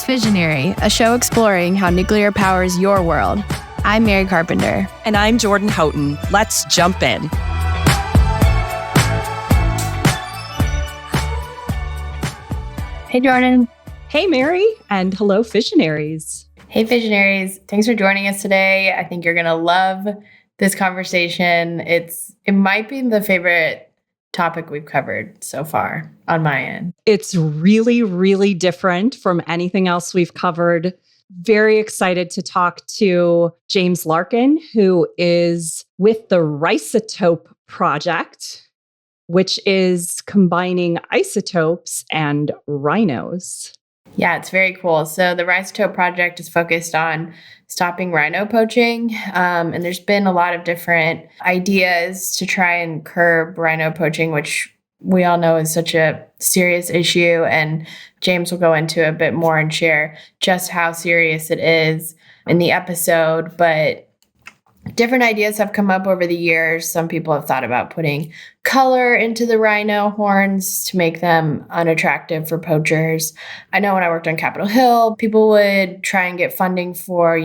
is Visionary, a show exploring how nuclear powers your world. I'm Mary Carpenter. And I'm Jordan Houghton. Let's jump in. Hey, Jordan. Hey, Mary. And hello, Visionaries. Hey, Visionaries. Thanks for joining us today. I think you're going to love this conversation. It might be the favorite topic we've covered so far on my end. It's really, really different from anything else we've covered. Very excited to talk to James Larkin, who is with the Rhisotope Project, which is combining isotopes and rhinos. Yeah, it's very cool. So the Rhisotope Project is focused on stopping rhino poaching. And there's been a lot of different ideas to try and curb rhino poaching, which we all know is such a serious issue. And James will go into a bit more and share just how serious it is in the episode. But different ideas have come up over the years. Some people have thought about putting color into the rhino horns to make them unattractive for poachers. I know when I worked on Capitol Hill, people would try and get funding for,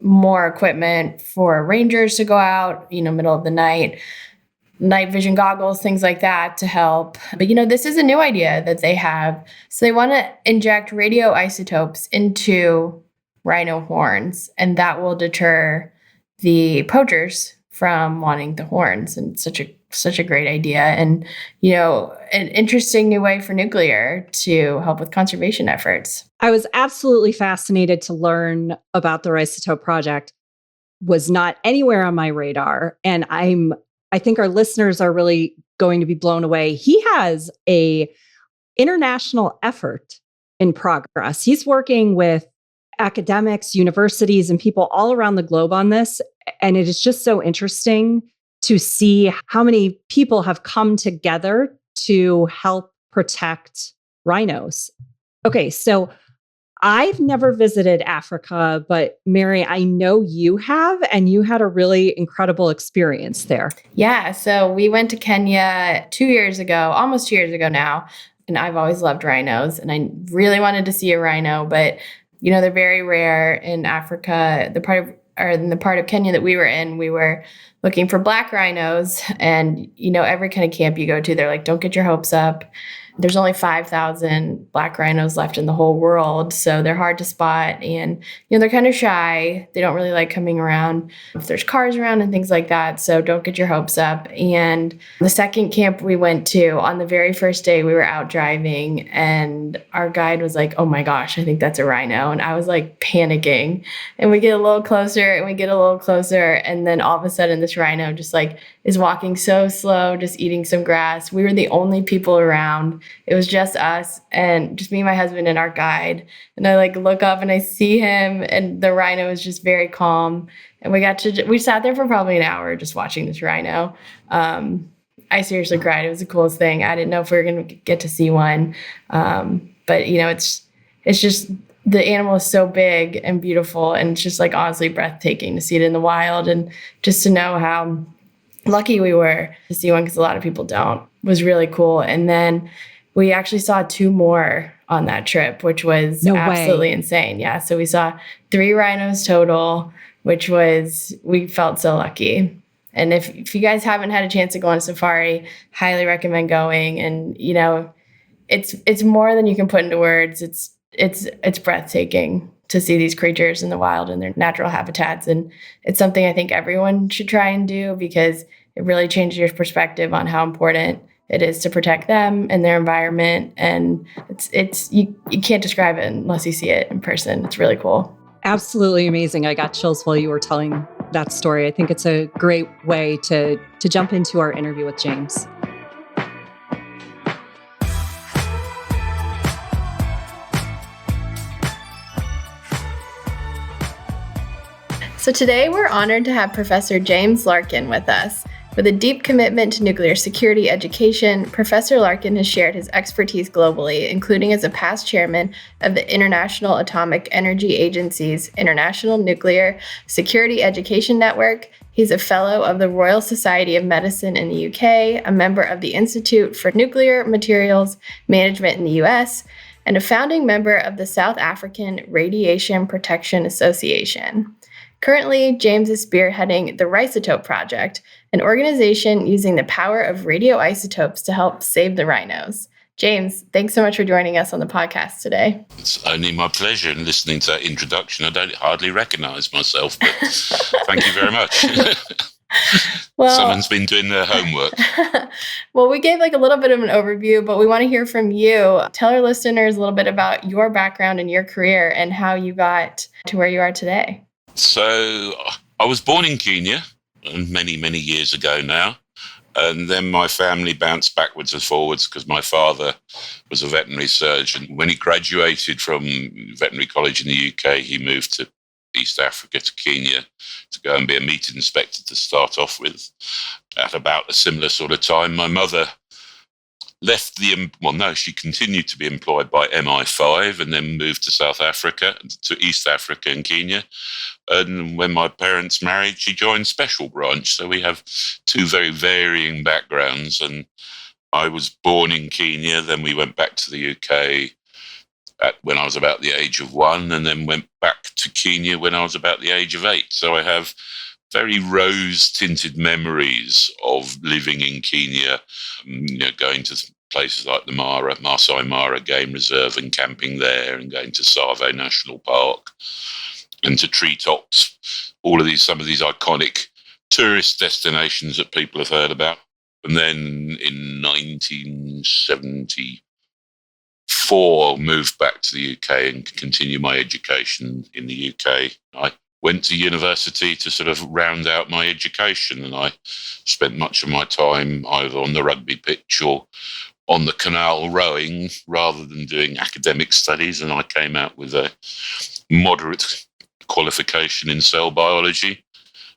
more equipment for rangers to go out, middle of the night vision goggles, things like that to help. But, this is a new idea that they have. So they want to inject radioisotopes into rhino horns, and that will deter the poachers from wanting the horns. And such a great idea. And, an interesting new way for nuclear to help with conservation efforts. I was absolutely fascinated to learn about the Rhisotope Project. Was not anywhere on my radar. And I think our listeners are really going to be blown away. He has a international effort in progress. He's working with academics, universities, and people all around the globe on this. And it is just so interesting to see how many people have come together to help protect rhinos. Okay, so I've never visited Africa, but Mary, I know you have, and you had a really incredible experience there. Yeah, so we went to Kenya 2 years ago, almost 2 years ago now, and I've always loved rhinos, and I really wanted to see a rhino, but they're very rare in Africa. In the part of Kenya that we were looking for black rhinos, and every kind of camp you go to, they're like, don't get your hopes up. There's only 5,000 black rhinos left in the whole world, so they're hard to spot, and they're kind of shy. They don't really like coming around if there's cars around and things like that, so don't get your hopes up. And the second camp we went to, on the very first day, we were out driving, and our guide was like, oh my gosh, I think that's a rhino, and I was like panicking. And we get a little closer, and then all of a sudden this rhino just like is walking so slow, just eating some grass. We were the only people around. It was just us and just me, my husband, and our guide. And I look up and I see him, and the rhino is just very calm. And we sat there for probably an hour just watching this rhino. I seriously cried. It was the coolest thing. I didn't know if we were going to get to see one. But it's just, the animal is so big and beautiful, and it's just honestly breathtaking to see it in the wild, and just to know how lucky we were to see one, because a lot of people don't, was really cool. And then we actually saw 2 more on that trip, which was absolutely insane. Yeah. So we saw 3 rhinos total, we felt so lucky. And if you guys haven't had a chance to go on a safari, highly recommend going. And, it's more than you can put into words. It's breathtaking to see these creatures in the wild in their natural habitats. And it's something I think everyone should try and do, because it really changes your perspective on how important it is to protect them and their environment. And you can't describe it unless you see it in person. It's really cool. Absolutely amazing. I got chills while you were telling that story. I think it's a great way to jump into our interview with James. So today we're honored to have Professor James Larkin with us. With a deep commitment to nuclear security education, Professor Larkin has shared his expertise globally, including as a past chairman of the International Atomic Energy Agency's International Nuclear Security Education Network. He's a fellow of the Royal Society of Medicine in the UK, a member of the Institute for Nuclear Materials Management in the US, and a founding member of the South African Radiation Protection Association. Currently, James is spearheading the Rhisotope Project, an organization using the power of radioisotopes to help save the rhinos. James, thanks so much for joining us on the podcast today. It's only my pleasure. And listening to that introduction, I don't hardly recognize myself, but thank you very much. Well, someone's been doing their homework. Well, we gave a little bit of an overview, but we want to hear from you. Tell our listeners a little bit about your background and your career and how you got to where you are today. So I was born in Kenya many, many years ago now. And then my family bounced backwards and forwards because my father was a veterinary surgeon. When he graduated from veterinary college in the UK, he moved to East Africa, to Kenya, to go and be a meat inspector to start off with. At about a similar sort of time, my mother left she continued to be employed by MI5 and then moved to South Africa, to East Africa and Kenya. And when my parents married, she joined Special Branch. So we have two very varying backgrounds. And I was born in Kenya, then we went back to the UK when I was about the age of 1, and then went back to Kenya when I was about the age of 8. So I have very rose-tinted memories of living in Kenya, going to places like the Maasai Mara Game Reserve and camping there, and going to Tsavo National Park and to treetops, some of these iconic tourist destinations that people have heard about. And then in 1974, moved back to the UK and continue my education in the UK. I went to university to sort of round out my education, and I spent much of my time either on the rugby pitch or on the canal rowing rather than doing academic studies. And I came out with a moderate qualification in cell biology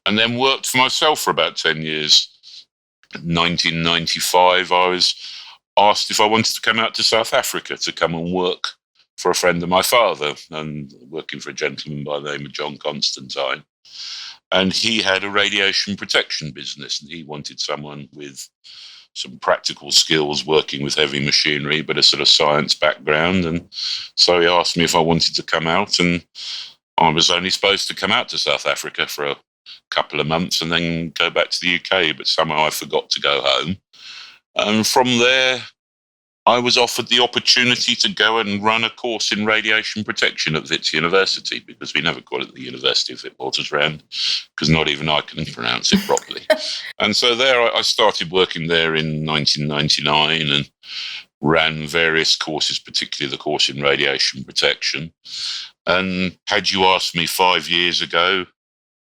and then worked for myself for about 10 years. In 1995, I was asked if I wanted to come out to South Africa to come and work for a friend of my father, and working for a gentleman by the name of John Constantine. And he had a radiation protection business, and he wanted someone with some practical skills working with heavy machinery, but a sort of science background. And so he asked me if I wanted to come out, and I was only supposed to come out to South Africa for a couple of months and then go back to the UK, but somehow I forgot to go home. And from there, I was offered the opportunity to go and run a course in radiation protection at Wits University, because we never call it the University of Witwatersrand, because not even I can pronounce it properly. And so there I started working there in 1999 and ran various courses, particularly the course in radiation protection. And had you asked me 5 years ago,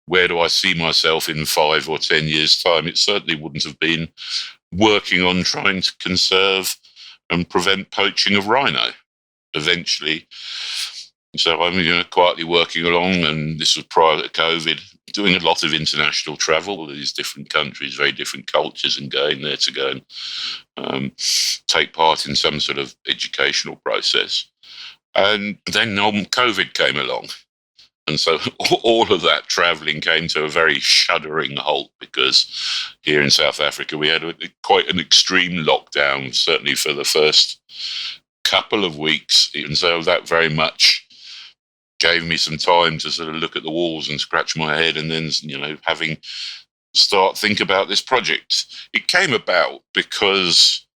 where do I see myself in 5 or 10 years' time, it certainly wouldn't have been working on trying to conserve and prevent poaching of rhino. Eventually, so I'm quietly working along, and this was prior to COVID, doing a lot of international travel to these different countries, very different cultures, and going there to go and take part in some sort of educational process. And then COVID came along. And so all of that travelling came to a very shuddering halt, because here in South Africa we had quite an extreme lockdown, certainly for the first couple of weeks. And so that very much gave me some time to sort of look at the walls and scratch my head, and then, think about this project. It came about because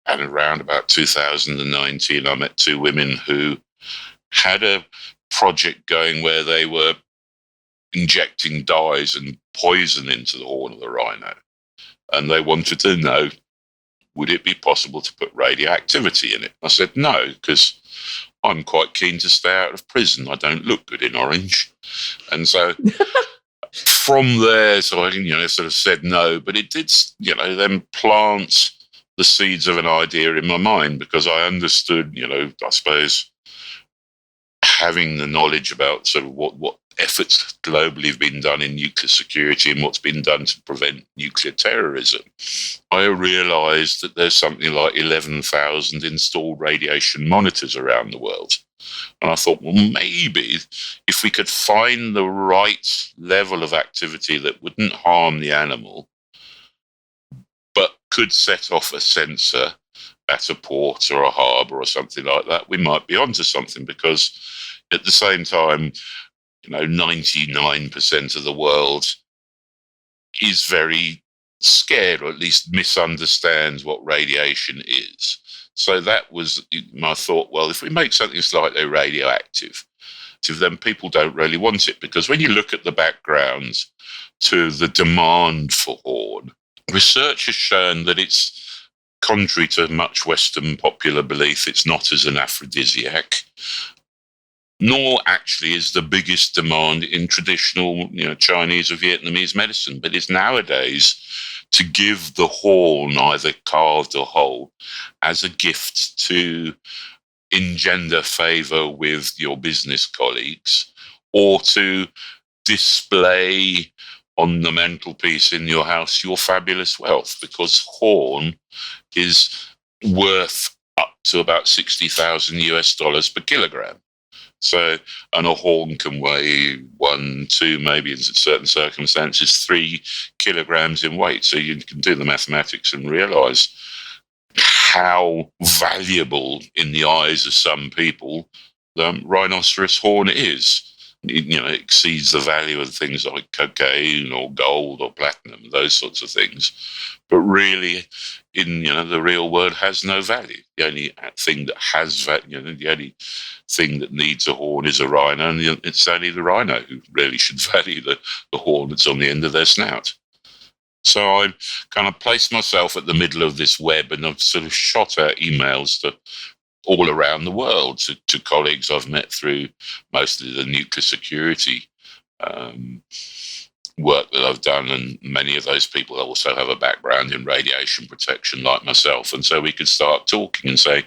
at around about 2019, I met two women who had a project going where they were injecting dyes and poison into the horn of the rhino. And they wanted to know, would it be possible to put radioactivity in it? I said no, because I'm quite keen to stay out of prison. I don't look good in orange. And so from there, so I sort of said no, but it did, then plant the seeds of an idea in my mind, because I understood, I suppose, having the knowledge about sort of what efforts globally have been done in nuclear security and what's been done to prevent nuclear terrorism, I realised that there's something like 11,000 installed radiation monitors around the world. And I thought, well, maybe if we could find the right level of activity that wouldn't harm the animal, but could set off a sensor at a port or a harbour or something like that, we might be onto something, because at the same time, 99% of the world is very scared, or at least misunderstands what radiation is. So that was my thought. Well, if we make something slightly radioactive, then people don't really want it, because when you look at the backgrounds to the demand for horn, research has shown that it's, contrary to much Western popular belief, it's not as an aphrodisiac, nor actually is the biggest demand in traditional Chinese or Vietnamese medicine, but it's nowadays to give the horn, either carved or whole, as a gift to engender favour with your business colleagues, or to display on the mantelpiece in your house your fabulous wealth, because horn is worth up to about $60,000 per kilogram. So, and a horn can weigh 1, 2, maybe in certain circumstances, 3 kilograms in weight. So you can do the mathematics and realise how valuable in the eyes of some people the rhinoceros horn is. It exceeds the value of things like cocaine or gold or platinum, those sorts of things. But really, in the real world, has no value. The only thing that has value, the only thing that needs a horn is a rhino, and it's only the rhino who really should value the horn that's on the end of their snout. So I kind of placed myself at the middle of this web, and I've sort of shot out emails to all around the world, to colleagues I've met through mostly the nuclear security work that I've done, and many of those people also have a background in radiation protection like myself. And so we could start talking and say,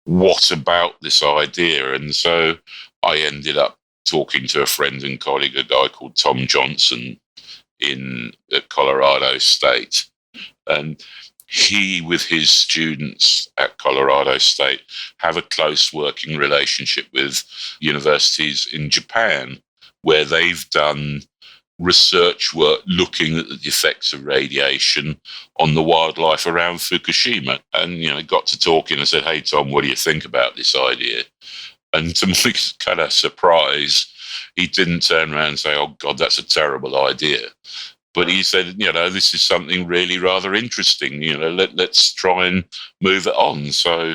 what about this idea? And so I ended up talking to a friend and colleague, a guy called Tom Johnson in Colorado State. And he, with his students at Colorado State, have a close working relationship with universities in Japan, where they've done research work looking at the effects of radiation on the wildlife around Fukushima. And, got to talking and said, hey, Tom, what do you think about this idea? And to my kind of surprise, he didn't turn around and say, oh, God, that's a terrible idea. But he said, this is something really rather interesting. Let's try and move it on. So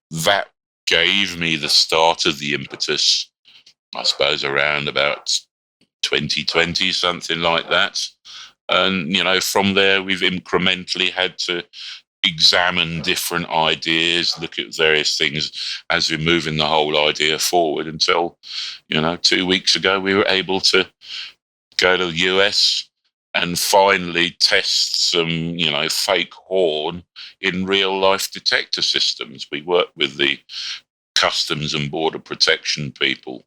that gave me the start of the impetus, I suppose, around about 2020, something like that. And, from there, we've incrementally had to examine different ideas, look at various things as we're moving the whole idea forward until, 2 weeks ago, we were able to go to the US and finally test some, fake horn in real life detector systems. We work with the Customs and Border Protection people.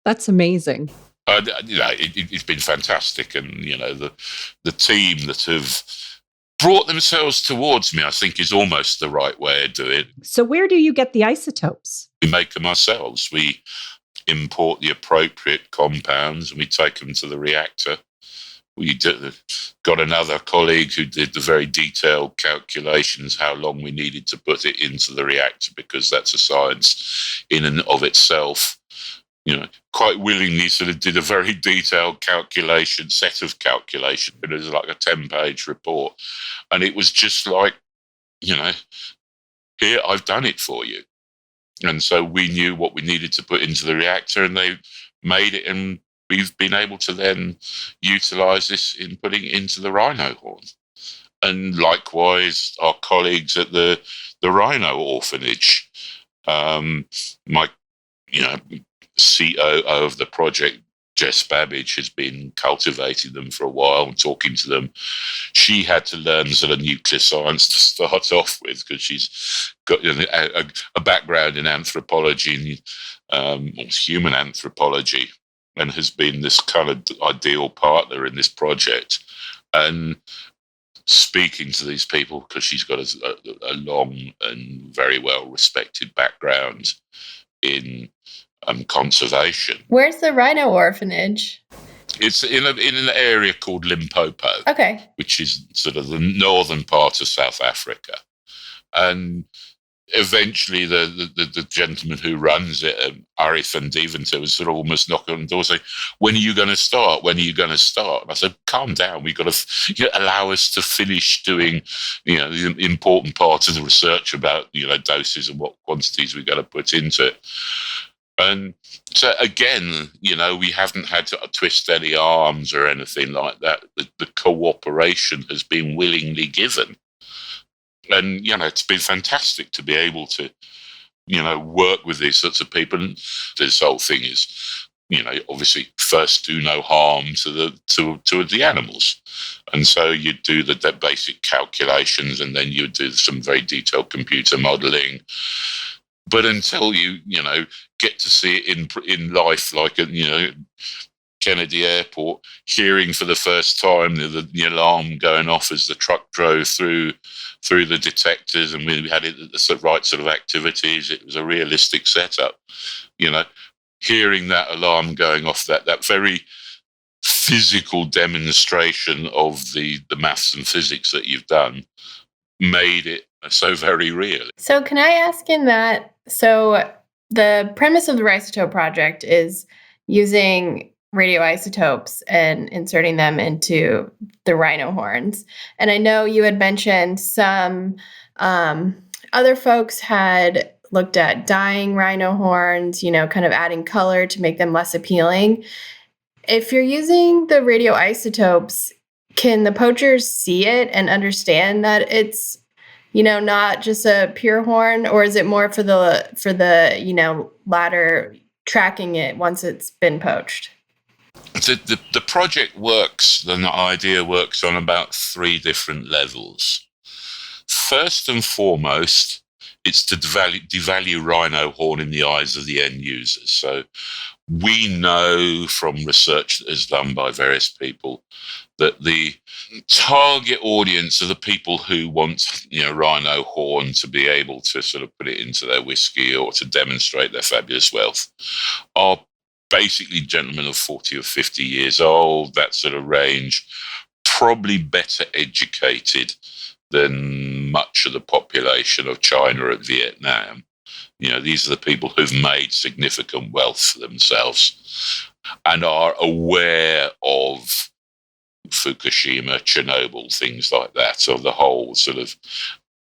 That's amazing. It's been fantastic. And, the team that have brought themselves towards me, I think, is almost the right way of doing it. So where do you get the isotopes? We make them ourselves. We import the appropriate compounds and we take them to the reactor. We got another colleague who did the very detailed calculations, how long we needed to put it into the reactor, because that's a science in and of itself. Quite willingly sort of did a very detailed set of calculations. It was like a 10-page report. And it was just like, here, I've done it for you. And so we knew what we needed to put into the reactor, and they made it, and we've been able to then utilize this in putting it into the rhino horn. And likewise, our colleagues at the Rhino orphanage, my, COO of the project, Jess Babbage, has been cultivating them for a while and talking to them. She had to learn sort of nuclear science to start off with, because she's got a background in anthropology and human anthropology, and has been this kind of ideal partner in this project. And speaking to these people, because she's got a long and very well-respected background in conservation. Where's the Rhino orphanage? It's in an area called Limpopo. Okay. Which is sort of the northern part of South Africa. And eventually the gentleman who runs it, Arif and Deventer, was sort of almost knocking on the door saying, when are you going to start? When are you going to start? And I said, calm down. We've got to allow us to finish doing, the important part of the research about, doses and what quantities we're going to put into it. And so again, we haven't had to twist any arms or anything like that. The cooperation has been willingly given. And, it's been fantastic to be able to, work with these sorts of people. And this whole thing is, obviously first do no harm to the animals. And so you do the basic calculations, and then you do some very detailed computer modeling. But until you get to see it in life, like at, Kennedy Airport, hearing for the first time the alarm going off as the truck drove through the detectors, and we had it at the right sort of activities. It was a realistic setup. Hearing that alarm going off, that very physical demonstration of the maths and physics that you've done made it so very real. So can I ask in that, so the premise of the Rhisotope Project is using radioisotopes and inserting them into the rhino horns. And I know you had mentioned some other folks had looked at dyeing rhino horns, kind of adding color to make them less appealing. If you're using the radioisotopes, can the poachers see it and understand that it's not just a pure horn, or is it more for the ladder tracking it once it's been poached? The project works, the idea works on about 3 different levels. First and foremost, it's to devalue rhino horn in the eyes of the end users. So we know from research that is done by various people that the target audience are the people who want, rhino horn to be able to sort of put it into their whiskey or to demonstrate their fabulous wealth, are basically gentlemen of 40 or 50 years old, that sort of range, probably better educated than much of the population of China and Vietnam. These are the people who've made significant wealth for themselves and are aware of Fukushima, Chernobyl, things like that. So the whole sort of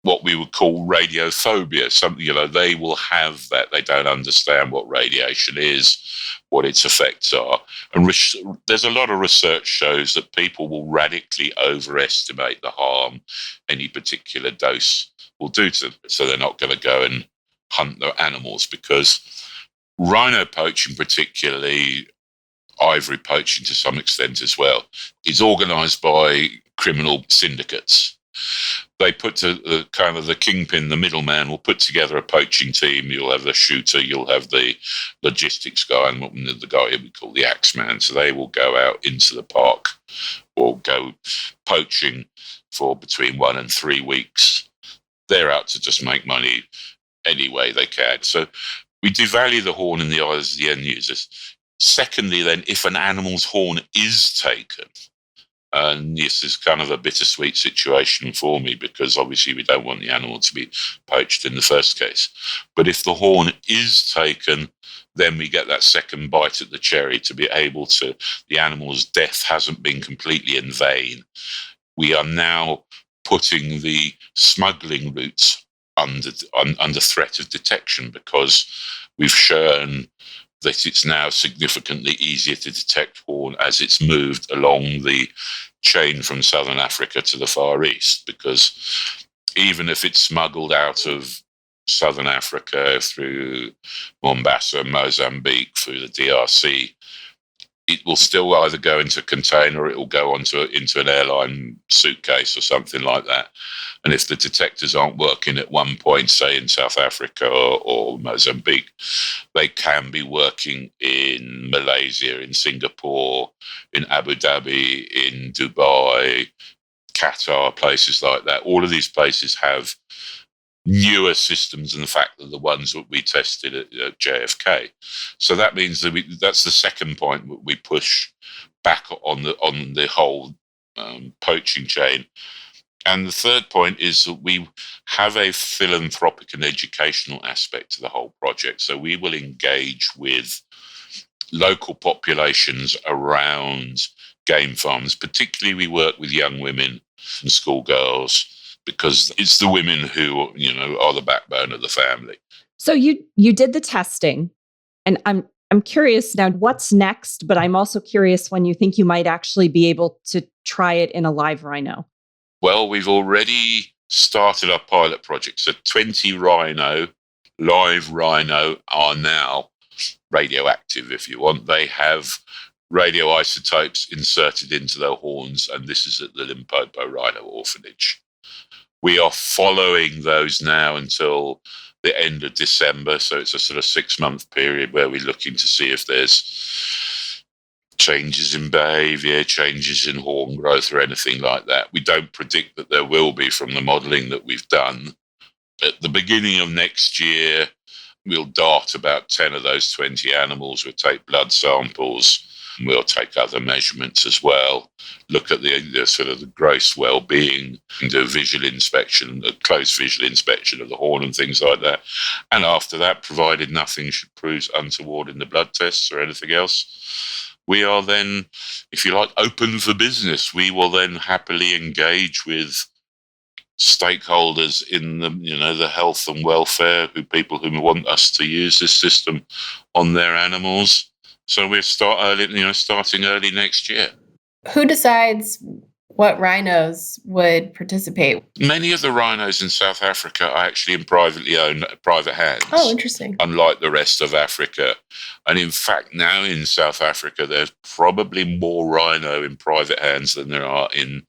what we would call radiophobia. They will have that. They don't understand what radiation is, what its effects are. And there's a lot of research shows that people will radically overestimate the harm any particular dose will do to them. So they're not going to go and hunt their animals, because rhino poaching, particularly ivory poaching to some extent as well, is organised by criminal syndicates. They put the kind of the kingpin, the middleman, will put together a poaching team. You'll have the shooter, you'll have the logistics guy, and the guy we call the axeman. So they will go out into the park or go poaching for between 1 and 3 weeks. They're out to just make money any way they can. So we devalue the horn in the eyes of the end users. Secondly, then, if an animal's horn is taken, and this is kind of a bittersweet situation for me, because obviously we don't want the animal to be poached in the first case. But if the horn is taken, then we get that second bite at the cherry to be able to, the animal's death hasn't been completely in vain. We are now putting the smuggling routes under threat of detection, because we've shown that it's now significantly easier to detect horn as it's moved along the chain from southern Africa to the Far East, because even if it's smuggled out of southern Africa through Mombasa, Mozambique, through the DRC, it will still either go into a container or it will go into an airline suitcase or something like that. And if the detectors aren't working at one point, say in South Africa or Mozambique, they can be working in Malaysia, in Singapore, in Abu Dhabi, in Dubai, Qatar, places like that. All of these places have newer systems than the fact that the ones that we tested at JFK. So that means that that's the second point that we push back on the whole poaching chain. And the third point is that we have a philanthropic and educational aspect to the whole project. So we will engage with local populations around game farms. Particularly, we work with young women and schoolgirls because it's the women who, are the backbone of the family. So you did the testing, and I'm curious now what's next, but I'm also curious when you think you might actually be able to try it in a live rhino. Well, we've already started our pilot project. So 20 live rhino are now radioactive, if you want. They have radioisotopes inserted into their horns, and this is at the Limpopo Rhino Orphanage. We are following those now until the end of December, so it's a sort of 6-month period where we're looking to see if there's changes in behaviour, changes in horn growth or anything like that. We don't predict that there will be from the modelling that we've done. At the beginning of next year, we'll dart about 10 of those 20 animals. We'll take blood samples. We'll take other measurements as well, look at the sort of the gross well-being, and do a visual inspection, a close visual inspection of the horn and things like that. And after that, provided nothing should prove untoward in the blood tests or anything else, we are then, if you like, open for business. We will then happily engage with stakeholders in the health and welfare, people who want us to use this system on their animals. So we'll starting early next year. Who decides what rhinos would participate? Many of the rhinos in South Africa are actually in privately owned, private hands. Oh, interesting. Unlike the rest of Africa. And in fact, now in South Africa, there's probably more rhino in private hands than there are in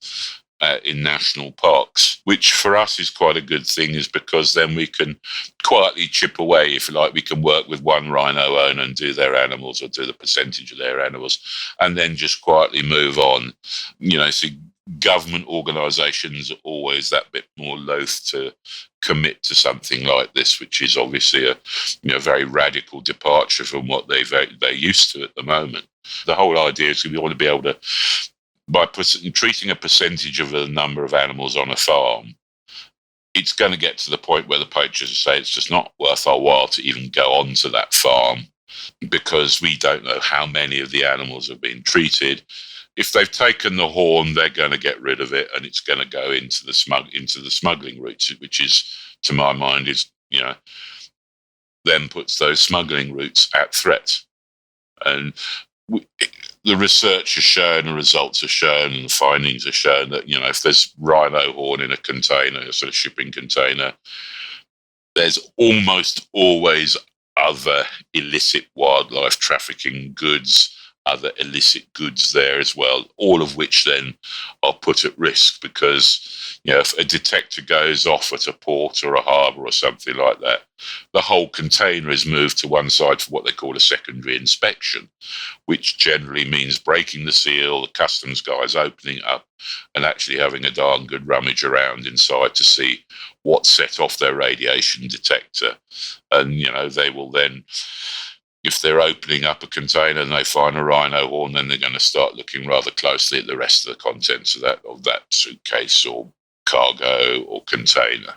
national parks, which for us is quite a good thing, is because then we can quietly chip away, if you like. We can work with one rhino owner and do their animals or do the percentage of their animals and then just quietly move on. So government organisations are always that bit more loath to commit to something like this, which is obviously a very radical departure from what they're used to at the moment. The whole idea is we want to be able to, by treating a percentage of the number of animals on a farm, it's going to get to the point where the poachers say it's just not worth our while to even go onto that farm because we don't know how many of the animals have been treated. If they've taken the horn, they're going to get rid of it, and it's going to go into the smuggling routes, which is, to my mind, then puts those smuggling routes at threat. And the research has shown, the results have shown, and the findings have shown that, if there's rhino horn in a container, a sort of shipping container, there's almost always other illicit wildlife trafficking goods, other illicit goods there as well, all of which then are put at risk because, if a detector goes off at a port or a harbour or something like that, the whole container is moved to one side for what they call a secondary inspection, which generally means breaking the seal, the customs guys opening it up and actually having a darn good rummage around inside to see what set off their radiation detector. And, they will then, if they're opening up a container and they find a rhino horn, then they're going to start looking rather closely at the rest of the contents of that suitcase or cargo or container.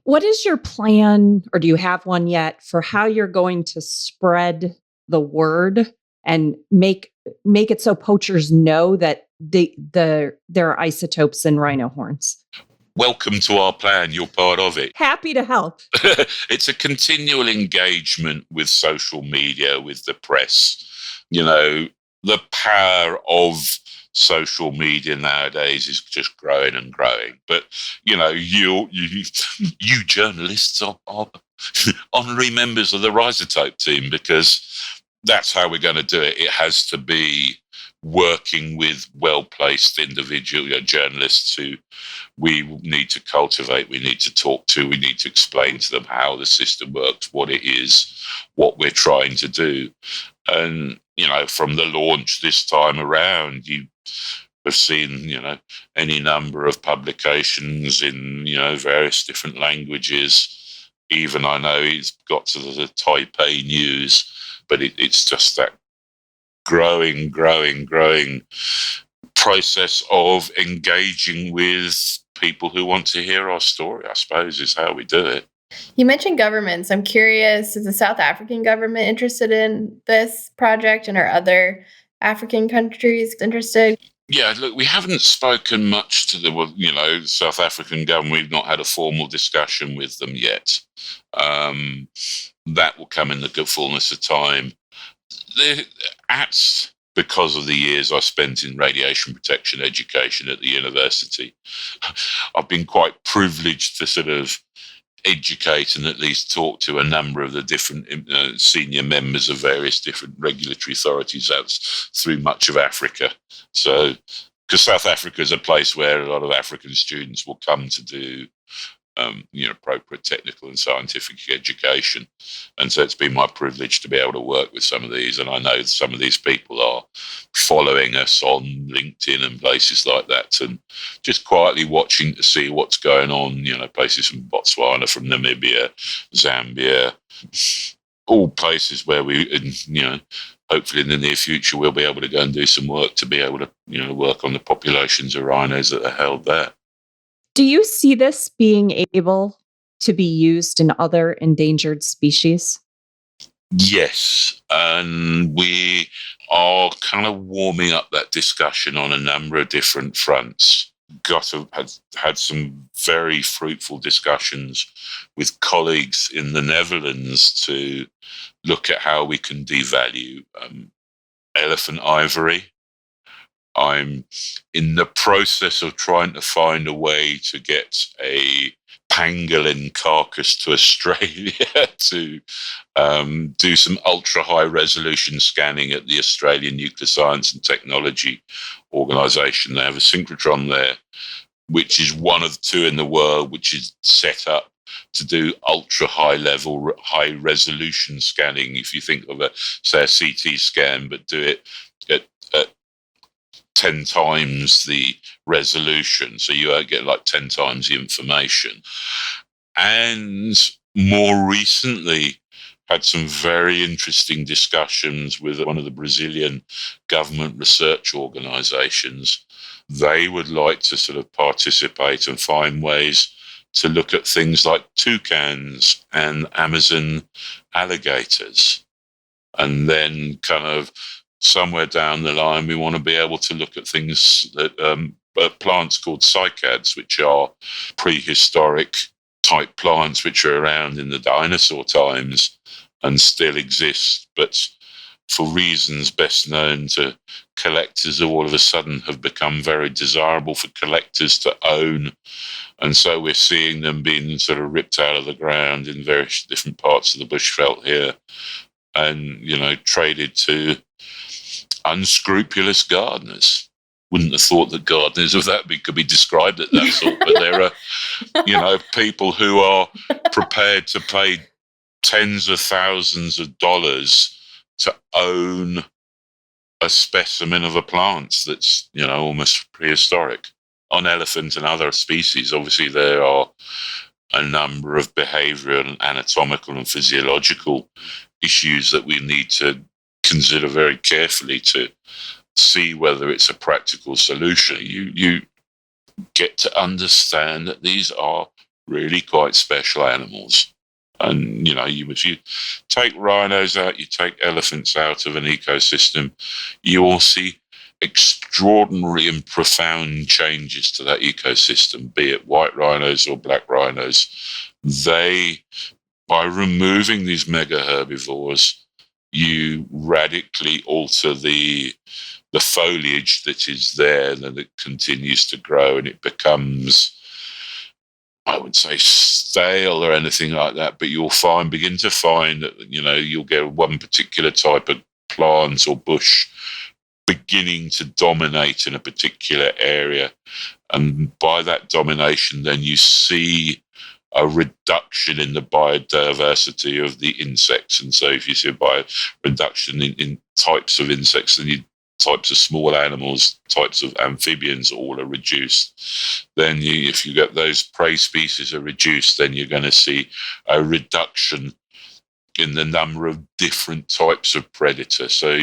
What is your plan, or do you have one yet, for how you're going to spread the word and make it so poachers know that there are isotopes in rhino horns? Welcome to our plan. You're part of it. Happy to help. It's a continual engagement with social media, with the press. The power of social media nowadays is just growing and growing. But, you journalists are honorary members of the Rhisotope team, because that's how we're going to do it. It has to be working with well-placed individual journalists who we need to cultivate, we need to talk to, we need to explain to them how the system works, what it is, what we're trying to do. And, from the launch this time around, you have seen, any number of publications in, various different languages. Even I know it's got to the Taipei news, but it's just that growing process of engaging with people who want to hear our story, I suppose, is how we do it. You mentioned governments. I'm curious, is the South African government interested in this project, and are other African countries interested? Yeah, look, we haven't spoken much to the, South African government. We've not had a formal discussion with them yet. That will come in the good fullness of time. Because of the years I spent in radiation protection education at the university, I've been quite privileged to sort of educate and at least talk to a number of the different senior members of various different regulatory authorities out through much of Africa. So, because South Africa is a place where a lot of African students will come to do appropriate technical and scientific education. And so it's been my privilege to be able to work with some of these. And I know some of these people are following us on LinkedIn and places like that, and just quietly watching to see what's going on, places from Botswana, from Namibia, Zambia, all places where hopefully in the near future we'll be able to go and do some work to be able to, work on the populations of rhinos that are held there. Do you see this being able to be used in other endangered species? Yes, and we are kind of warming up that discussion on a number of different fronts. Had some very fruitful discussions with colleagues in the Netherlands to look at how we can devalue elephant ivory. I'm in the process of trying to find a way to get a pangolin carcass to Australia to do some ultra high resolution scanning at the Australian Nuclear Science and Technology Organisation. They have a synchrotron there, which is one of two in the world, which is set up to do ultra high level, high resolution scanning. If you think of a CT scan, but do it at 10 times the resolution, so you get like 10 times the information. And more recently had some very interesting discussions with one of the Brazilian government research organizations. They would like to sort of participate and find ways to look at things like toucans and Amazon alligators. And then kind of somewhere down the line, we want to be able to look at things that plants called cycads, which are prehistoric type plants which are around in the dinosaur times and still exist, but for reasons best known to collectors, all of a sudden have become very desirable for collectors to own. And so we're seeing them being sort of ripped out of the ground in various different parts of the bushveld here and, traded to unscrupulous gardeners. Wouldn't have thought that gardeners of that could be described at that sort, but there are, people who are prepared to pay tens of thousands of dollars to own a specimen of a plant that's, almost prehistoric. On elephant and other species, obviously there are a number of behavioral and anatomical and physiological issues that we need to consider very carefully to see whether it's a practical solution. You get to understand that these are really quite special animals. And, if you take rhinos out, you take elephants out of an ecosystem, you will see extraordinary and profound changes to that ecosystem, be it white rhinos or black rhinos. By removing these mega herbivores, you radically alter the foliage that is there, and then it continues to grow and it becomes, I wouldn't say stale or anything like that, but you'll begin to find that, you'll get one particular type of plant or bush beginning to dominate in a particular area. And by that domination, then you see a reduction in the biodiversity of the insects. And so if you see a reduction in types of insects, then types of small animals, types of amphibians all are reduced. Then if you get those prey species are reduced, then you're going to see a reduction in the number of different types of predator. So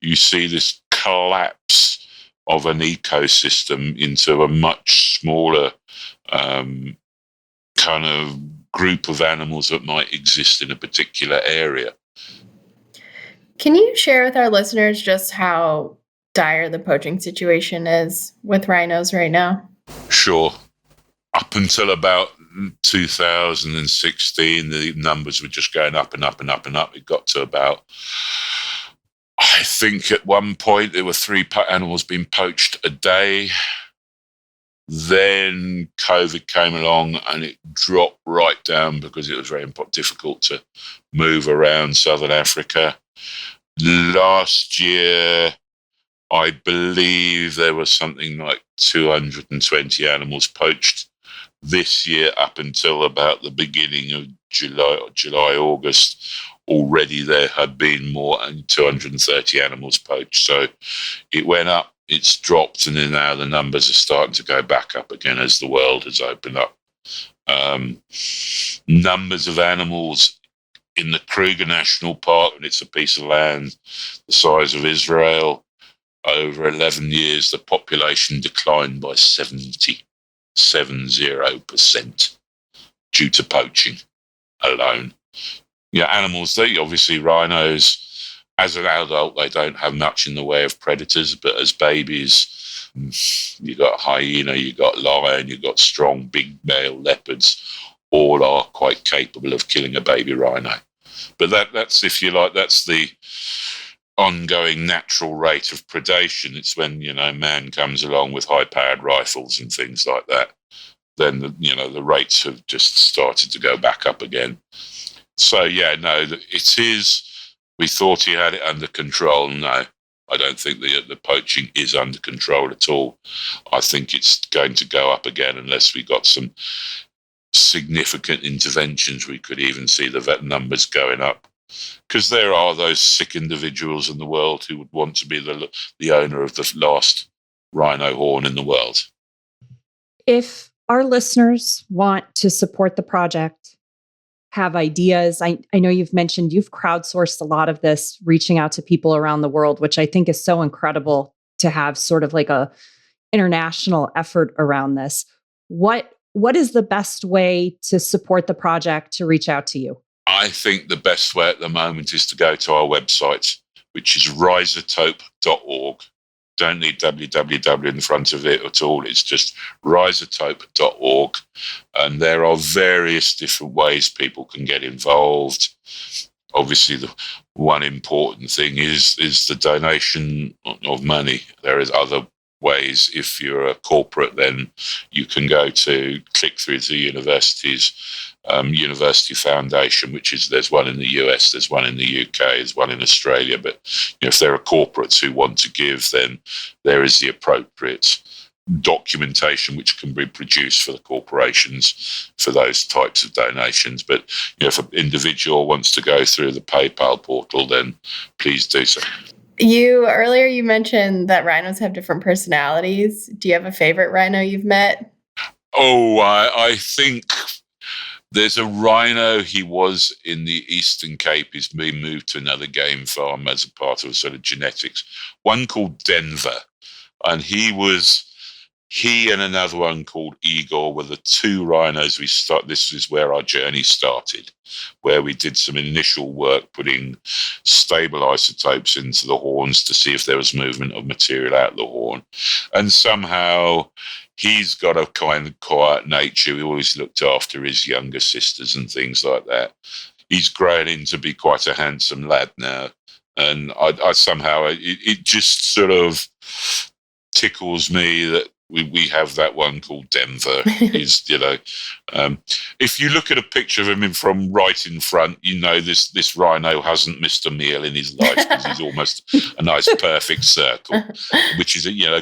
you see this collapse of an ecosystem into a much smaller kind of group of animals that might exist in a particular area. Can you share with our listeners just how dire the poaching situation is with rhinos right now? Sure. Up until about 2016, the numbers were just going up and up and up and up. It got to about, I think at one point there were 3 animals being poached a day. Then COVID came along and it dropped right down because it was very difficult to move around Southern Africa. Last year, I believe there was something like 220 animals poached. This year, up until about the beginning of July, August, already there had been more than 230 animals poached. So it went up, it's dropped, and then now the numbers are starting to go back up again as the world has opened up. Numbers of animals in the Kruger National Park, and it's a piece of land the size of Israel, over 11 years, the population declined by 70% due to poaching alone. Yeah, animals, they obviously, rhinos, as an adult, they don't have much in the way of predators, but as babies, you got hyena, you got lion, you got strong, big male leopards, all are quite capable of killing a baby rhino. But that's, if you like, that's the ongoing natural rate of predation. It's when, man comes along with high-powered rifles and things like that, then, the rates have just started to go back up again. So, yeah, no, it is. We thought he had it under control. No, I don't think the poaching is under control at all. I think it's going to go up again unless we got some significant interventions. We could even see the vet numbers going up, because there are those sick individuals in the world who would want to be the owner of the last rhino horn in the world. If our listeners want to support the project, have ideas, I know you've mentioned you've crowdsourced a lot of this, reaching out to people around the world, which I think is so incredible to have sort of like a international effort around this. What is the best way to support the project, to reach out to you? I think the best way at the moment is to go to our website, which is rhisotope.org. Don't need www in front of it at all. It's just rhisotope.org. And there are various different ways people can get involved. Obviously, the one important thing is the donation of money. There is other ways. If you're a corporate, then you can go to click through to the university's University Foundation, which is, there's one in the US, there's one in the UK, there's one in Australia. But if there are corporates who want to give, then there is the appropriate documentation which can be produced for the corporations for those types of donations. But if an individual wants to go through the PayPal portal, then please do so. Earlier you mentioned that rhinos have different personalities. Do you have a favorite rhino you've met? Oh, I think there's a rhino. He was in the Eastern Cape. He's been moved to another game farm as a part of sort of genetics. One called Denver, and he and another one called Igor were the 2 rhinos this is where our journey started, where we did some initial work putting stable isotopes into the horns to see if there was movement of material out of the horn. And somehow he's got a kind of quiet nature. He always looked after his younger sisters and things like that. He's grown into be quite a handsome lad now. And I somehow, it just sort of tickles me that we have that one called Denver. He's, if you look at a picture of him from right in front, this rhino hasn't missed a meal in his life, because he's almost a nice perfect circle, which is a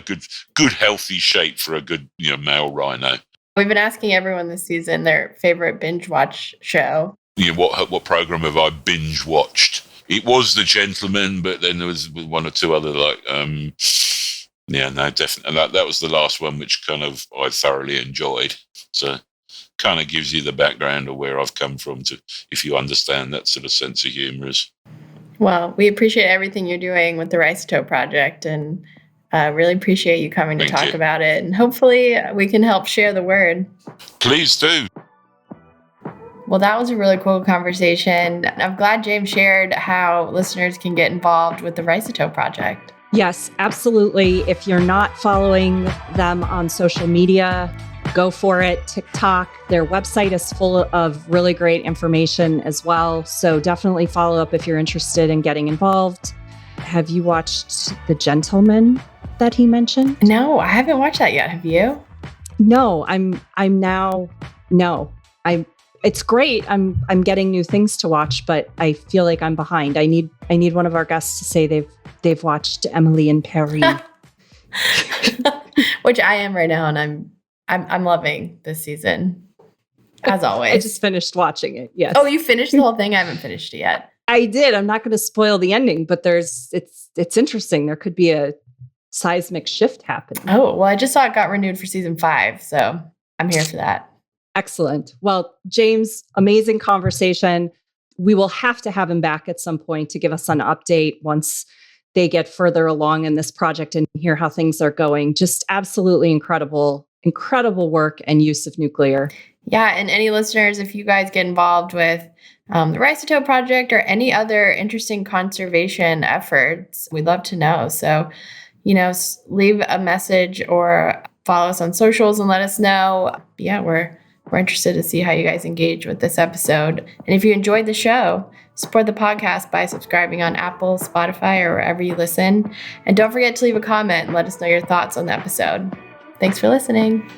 good healthy shape for a good male rhino. We've been asking everyone this season their favorite binge watch show. What program have I binge watched? It was The Gentleman, but then there was one or two other definitely. And that was the last one, which kind of I thoroughly enjoyed. So kind of gives you the background of where I've come from, to if you understand that sort of sense of humor. Well, we appreciate everything you're doing with the Rhisotope Project, and Really appreciate you coming to Thank talk you. about it. And hopefully we can help share the word. Please do. Well, that was a really cool conversation. I'm glad James shared how listeners can get involved with the Rhisotope Project. Yes, absolutely. If you're not following them on social media, go for it. TikTok, their website is full of really great information as well. So definitely follow up if you're interested in getting involved. Have you watched The Gentleman that he mentioned? No, I haven't watched that yet. Have you? No, it's great. I'm getting new things to watch, but I feel like I'm behind. I need one of our guests to say they've watched Emily in Paris. Which I am right now, and I'm loving this season. As always. I just finished watching it. Yes. Oh, you finished the whole thing? I haven't finished it yet. I did. I'm not going to spoil the ending, but it's interesting. There could be a seismic shift happening. Oh, well, I just saw it got renewed for season 5, so I'm here for that. Excellent. Well, James, amazing conversation. We will have to have him back at some point to give us an update once they get further along in this project and hear how things are going. Just absolutely incredible work and use of nuclear. Yeah, and any listeners, if you guys get involved with the Rhisotope Project or any other interesting conservation efforts, we'd love to know. So, leave a message or follow us on socials and let us know. Yeah, we're interested to see how you guys engage with this episode. And if you enjoyed the show, support the podcast by subscribing on Apple, Spotify, or wherever you listen. And don't forget to leave a comment and let us know your thoughts on the episode. Thanks for listening.